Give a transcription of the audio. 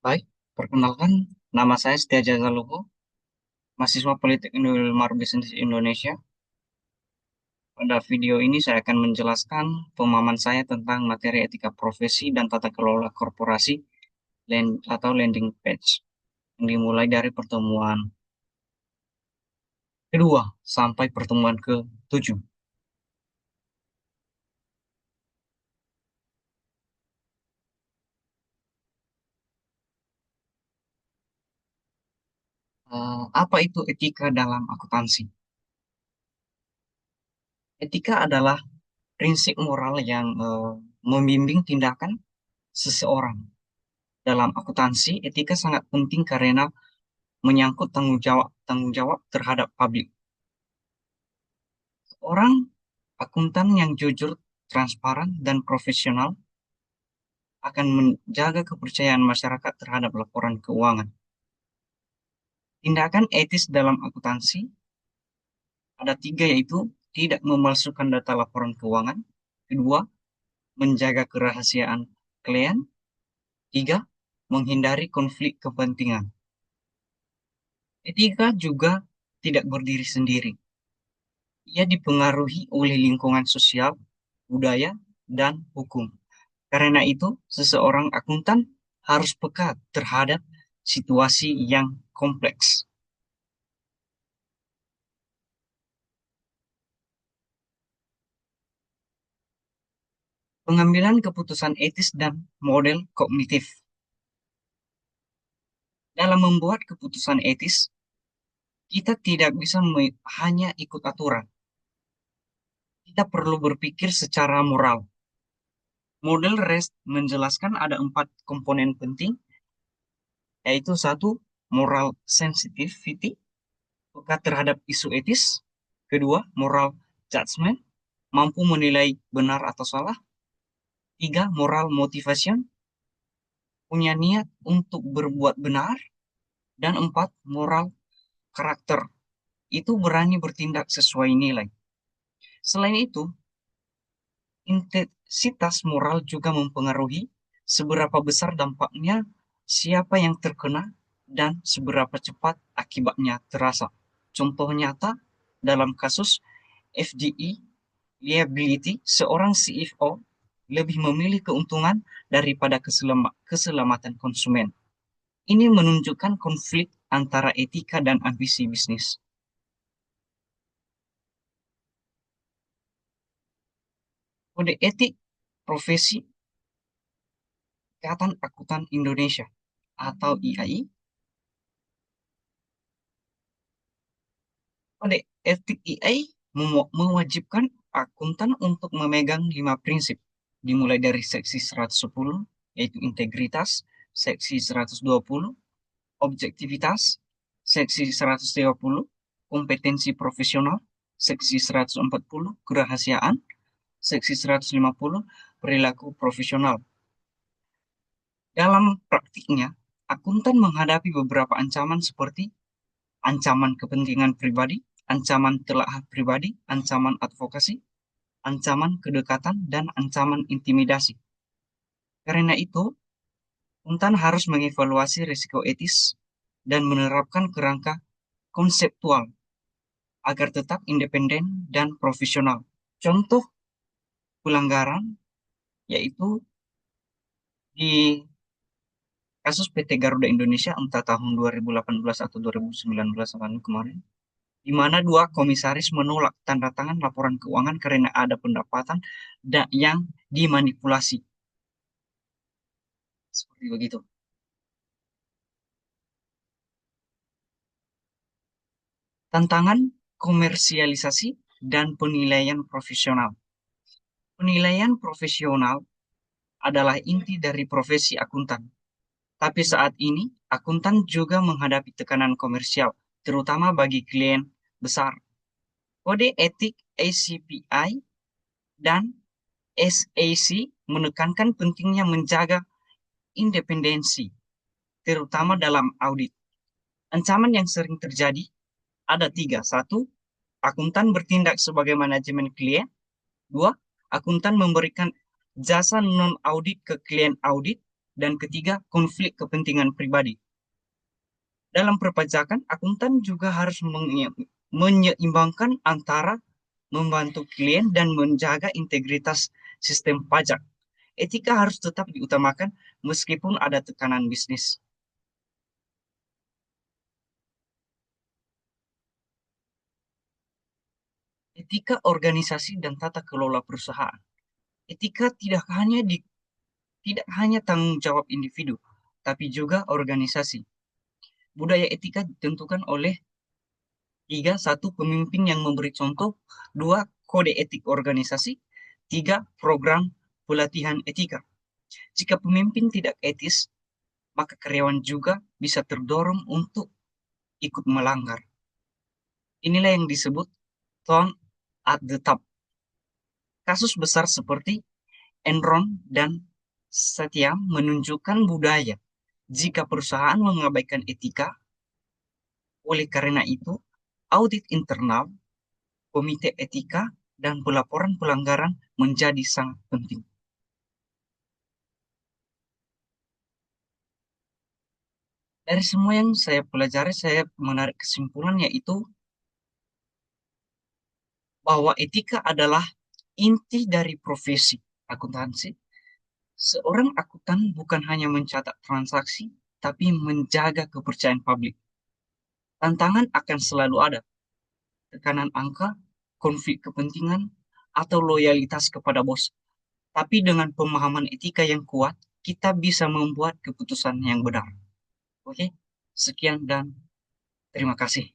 Baik, perkenalkan, nama saya Setia Luhu, mahasiswa Politik Unmar Bisnis Indonesia. Pada video ini saya akan menjelaskan pemahaman saya tentang materi etika profesi dan tata kelola korporasi atau landing page, yang dimulai dari pertemuan kedua sampai pertemuan ke-7. Apa itu etika dalam akuntansi? Etika adalah prinsip moral yang membimbing tindakan seseorang. Dalam akuntansi, etika sangat penting karena menyangkut tanggung jawab terhadap publik. Orang akuntan yang jujur, transparan, dan profesional akan menjaga kepercayaan masyarakat terhadap laporan keuangan. Tindakan etis dalam akuntansi ada tiga, yaitu tidak memalsukan data laporan keuangan, kedua, menjaga kerahasiaan klien, tiga, menghindari konflik kepentingan. Etika juga tidak berdiri sendiri. Ia dipengaruhi oleh lingkungan sosial, budaya, dan hukum. Karena itu, seseorang akuntan harus peka terhadap situasi yang kompleks. Pengambilan keputusan etis dan model kognitif. Dalam membuat keputusan etis, kita tidak bisa hanya ikut aturan. Kita perlu berpikir secara moral. Model REST menjelaskan ada 4 komponen penting, yaitu satu, moral sensitivity, peka terhadap isu etis. Kedua, moral judgment, mampu menilai benar atau salah. Tiga, moral motivation, punya niat untuk berbuat benar. Dan empat, moral karakter, itu berani bertindak sesuai nilai. Selain itu, intensitas moral juga mempengaruhi seberapa besar dampaknya, siapa yang terkena, dan seberapa cepat akibatnya terasa. Contoh nyata dalam kasus FDI liability, seorang CFO lebih memilih keuntungan daripada keselamatan konsumen. Ini menunjukkan konflik antara etika dan ambisi bisnis. Kode etik profesi Ikatan Akuntan Indonesia atau IAI. Kode etik IAI mewajibkan akuntan untuk memegang 5 prinsip, dimulai dari seksi 110, yaitu integritas, seksi 120, objektivitas, seksi 130, kompetensi profesional, seksi 140, kerahasiaan, seksi 150, perilaku profesional. Dalam praktiknya, akuntan menghadapi beberapa ancaman seperti ancaman kepentingan pribadi, ancaman telaah pribadi, ancaman advokasi, ancaman kedekatan, dan ancaman intimidasi. Karena itu, akuntan harus mengevaluasi risiko etis dan menerapkan kerangka konseptual agar tetap independen dan profesional. Contoh pelanggaran yaitu di kasus PT Garuda Indonesia entah tahun 2018 atau 2019 kemarin, di mana dua komisaris menolak tanda tangan laporan keuangan karena ada pendapatan yang dimanipulasi. Seperti begitu. Tantangan komersialisasi dan penilaian profesional. Penilaian profesional adalah inti dari profesi akuntan. Tapi saat ini, akuntan juga menghadapi tekanan komersial, terutama bagi klien besar. Kode etik ACPI dan SAC menekankan pentingnya menjaga independensi, terutama dalam audit. Ancaman yang sering terjadi ada tiga. Satu, akuntan bertindak sebagai manajemen klien. Dua, akuntan memberikan jasa non-audit ke klien audit. Dan ketiga, konflik kepentingan pribadi. Dalam perpajakan, akuntan juga harus menyeimbangkan antara membantu klien dan menjaga integritas sistem pajak. Etika harus tetap diutamakan meskipun ada tekanan bisnis. Etika organisasi dan tata kelola perusahaan. Etika tidak hanya tanggung jawab individu, tapi juga organisasi. Budaya etika ditentukan oleh tiga, satu, pemimpin yang memberi contoh, dua, kode etik organisasi, tiga, program pelatihan etika. Jika pemimpin tidak etis, maka karyawan juga bisa terdorong untuk ikut melanggar. Inilah yang disebut tone at the top. Kasus besar seperti Enron dan Satya menunjukkan budaya. Jika perusahaan mengabaikan etika, oleh karena itu, audit internal, komite etika, dan pelaporan pelanggaran menjadi sangat penting. Dari semua yang saya pelajari, saya menarik kesimpulan yaitu bahwa etika adalah inti dari profesi akuntansi. Seorang akuntan bukan hanya mencatat transaksi, tapi menjaga kepercayaan publik. Tantangan akan selalu ada, tekanan angka, konflik kepentingan, atau loyalitas kepada bos. Tapi dengan pemahaman etika yang kuat, kita bisa membuat keputusan yang benar. Oke, sekian dan terima kasih.